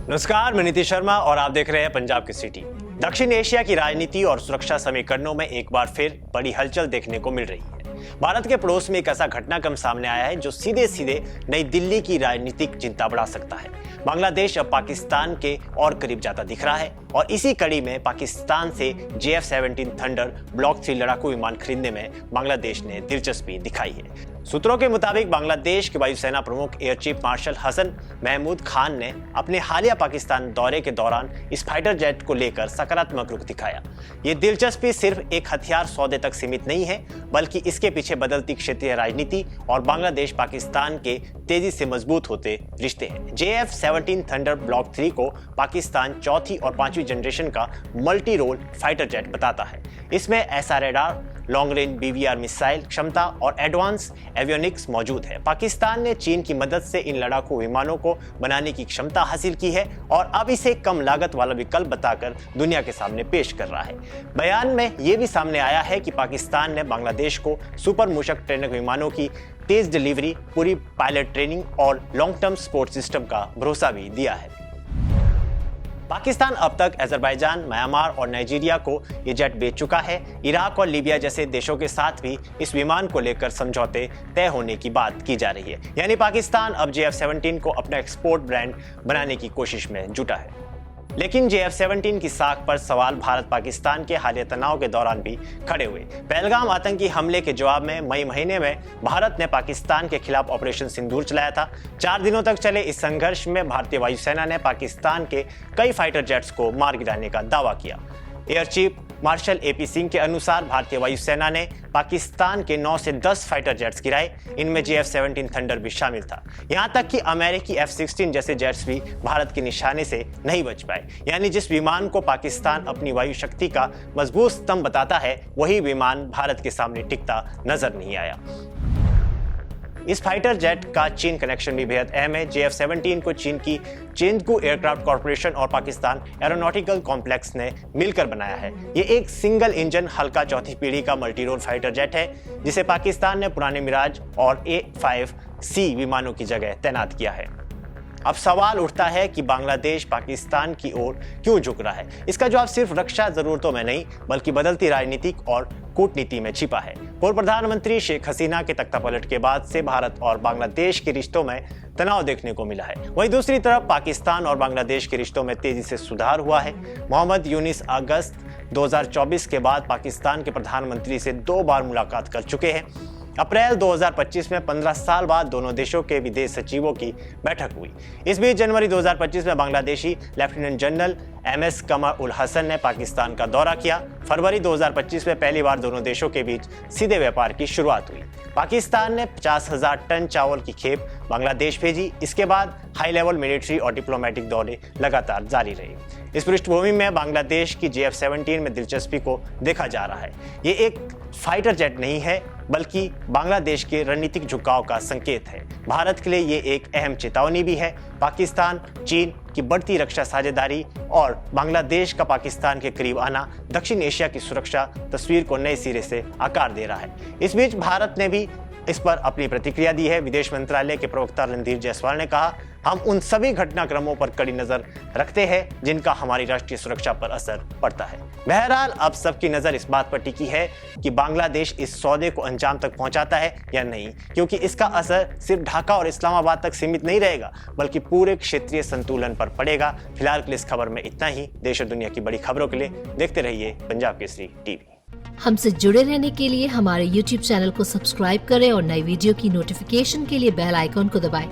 नमस्कार, मैं नीतीश शर्मा और आप देख रहे हैं पंजाब की सिटी। दक्षिण एशिया की राजनीति और सुरक्षा समीकरणों में एक बार फिर बड़ी हलचल देखने को मिल रही है। भारत के पड़ोस में एक ऐसा घटनाक्रम सामने आया है जो सीधे सीधे नई दिल्ली की राजनीतिक चिंता बढ़ा सकता है। बांग्लादेश अब पाकिस्तान के और करीब जाता दिख रहा है और इसी कड़ी में पाकिस्तान से JF-17 थंडर ब्लॉक 3 लड़ाकू विमान खरीदने में बांग्लादेश ने दिलचस्पी दिखाई है। सूत्रों के मुताबिक बांग्लादेश के वायुसेना प्रमुख air chief marshal Hasan Mahmood Khan ने अपने हालिया पाकिस्तान दौरे के दौरान इस फाइटर जेट को लेकर सकारात्मक रुख दिखाया। ये दिलचस्पी सिर्फ एक हथियार सौदे तक सीमित नहीं है, बल्कि इसके पीछे बदलती क्षेत्रीय राजनीति और बांग्लादेश पाकिस्तान के तेजी से मजबूत होते रिश्ते हैं। JF-17 थंडर ब्लॉक 3 को पाकिस्तान चौथी और 5वीं जनरेशन का मल्टी रोल फाइटर जेट बताता है। इसमें ऐसा radar, long range BVR missile क्षमता और एडवांस एवियोनिक्स मौजूद है। पाकिस्तान ने चीन की मदद से इन लड़ाकू विमानों को बनाने की क्षमता हासिल की है और अब इसे कम लागत वाला विकल्प बताकर दुनिया के सामने पेश कर रहा है। बयान में यह भी सामने आया है कि पाकिस्तान ने बांग्लादेश को सुपर मूषक ट्रेनक विमानों की तेज डिलीवरी, पूरी पायलट ट्रेनिंग और लॉन्ग टर्म सपोर्ट सिस्टम का भरोसा भी दिया है। पाकिस्तान अब तक अजरबैजान, म्यांमार और नाइजीरिया को ये जेट बेच चुका है। इराक और लीबिया जैसे देशों के साथ भी इस विमान को लेकर समझौते तय होने की बात की जा रही है। यानी पाकिस्तान अब JF-17 को अपना एक्सपोर्ट ब्रांड बनाने की कोशिश में जुटा है। लेकिन JF-17 की साख पर सवाल भारत पाकिस्तान के हालिया तनाव के दौरान भी खड़े हुए। पहलगाम आतंकी हमले के जवाब में मई महीने में भारत ने पाकिस्तान के खिलाफ ऑपरेशन सिंदूर चलाया था। 4 दिनों तक चले इस संघर्ष में भारतीय वायुसेना ने पाकिस्तान के कई फाइटर जेट्स को मार गिराने का दावा किया। Air chief martial AP Singh के अनुसार भारतीय वायुसेना ने पाकिस्तान के 9 से 10 फाइटर जेट्स गिराए। इनमें JF-17 थंडर भी शामिल था। यहां तक कि अमेरिकी F-16 जैसे जेट्स भी भारत के निशाने से नहीं बच पाए। यानी जिस विमान को पाकिस्तान अपनी वायु शक्ति का मजबूत स्तंभ बताता है, वही विमान भारत के सामने टिकता नजर नहीं आया। इस फाइटर जेट का चीन कनेक्शन भी बेहद अहम है। JF-17 को चीन की चेंदगू एयरक्राफ्ट कॉर्पोरेशन और पाकिस्तान एरोनॉटिकल कॉम्प्लेक्स ने मिलकर बनाया है। ये एक सिंगल इंजन हल्का चौथी पीढ़ी का मल्टी रोल फाइटर जेट है, जिसे पाकिस्तान ने पुराने मिराज और A-5C विमानों की जगह तैनात किया है। अब सवाल उठता है कि बांग्लादेश पाकिस्तान की ओर क्यों झुक रहा है। इसका जवाब सिर्फ रक्षा जरूरतों में नहीं, बल्कि बदलती राजनीतिक और कूटनीति में छिपा है। पूर्व प्रधानमंत्री शेख हसीना के तख्तापलट के बाद से भारत और बांग्लादेश के रिश्तों में तनाव देखने को मिला है। वहीं दूसरी तरफ पाकिस्तान और बांग्लादेश के रिश्तों में तेजी से सुधार हुआ है। मोहम्मद यूनिस अगस्त 2024 के बाद पाकिस्तान के प्रधानमंत्री से 2 बार मुलाकात कर चुके हैं। अप्रैल 2025 में 15 साल बाद दोनों देशों के विदेश सचिवों की बैठक हुई। इस बीच जनवरी 2025 में बांग्लादेशी लेफ्टिनेंट जनरल MS कमर उल हसन ने पाकिस्तान का दौरा किया। फरवरी 2025 में पहली बार दोनों देशों के बीच सीधे व्यापार की शुरुआत हुई। पाकिस्तान ने 50,000 टन चावल की खेप बांग्लादेश भेजी। इसके बाद हाई लेवल मिलिट्री और डिप्लोमेटिक दौरे लगातार जारी रहे। इस पृष्ठभूमि में बांग्लादेश की JF-17 में दिलचस्पी को देखा जा रहा है। ये एक फाइटर जेट नहीं है, बल्कि बांग्लादेश के रणनीतिक झुकाव का संकेत है। भारत के लिए ये एक अहम चेतावनी भी है। पाकिस्तान, चीन की बढ़ती रक्षा साझेदारी और बांग्लादेश का पाकिस्तान के करीब आना दक्षिण एशिया की सुरक्षा तस्वीर को नए सिरे से आकार दे रहा है। इस बीच भारत ने भी इस पर अपनी प्रतिक्रिया दी है। विदेश मंत्रालय के प्रवक्ता रणधीर जायसवाल ने कहा, हम उन सभी घटनाक्रमों पर कड़ी नजर रखते हैं जिनका हमारी राष्ट्रीय सुरक्षा पर असर पड़ता है। बहरहाल अब सबकी नजर इस बात पर टिकी है कि बांग्लादेश इस सौदे को अंजाम तक पहुंचाता है या नहीं, क्योंकि इसका असर सिर्फ ढाका और इस्लामाबाद तक सीमित नहीं रहेगा, बल्कि पूरे क्षेत्रीय संतुलन पर पड़ेगा। फिलहाल के लिए इस खबर में इतना ही। देश और दुनिया की बड़ी खबरों के लिए देखते रहिए पंजाब केसरी TV। हमसे जुड़े रहने के लिए हमारे YouTube चैनल को सब्सक्राइब करें और नई वीडियो की नोटिफिकेशन के लिए बेल आइकॉन को दबाएं।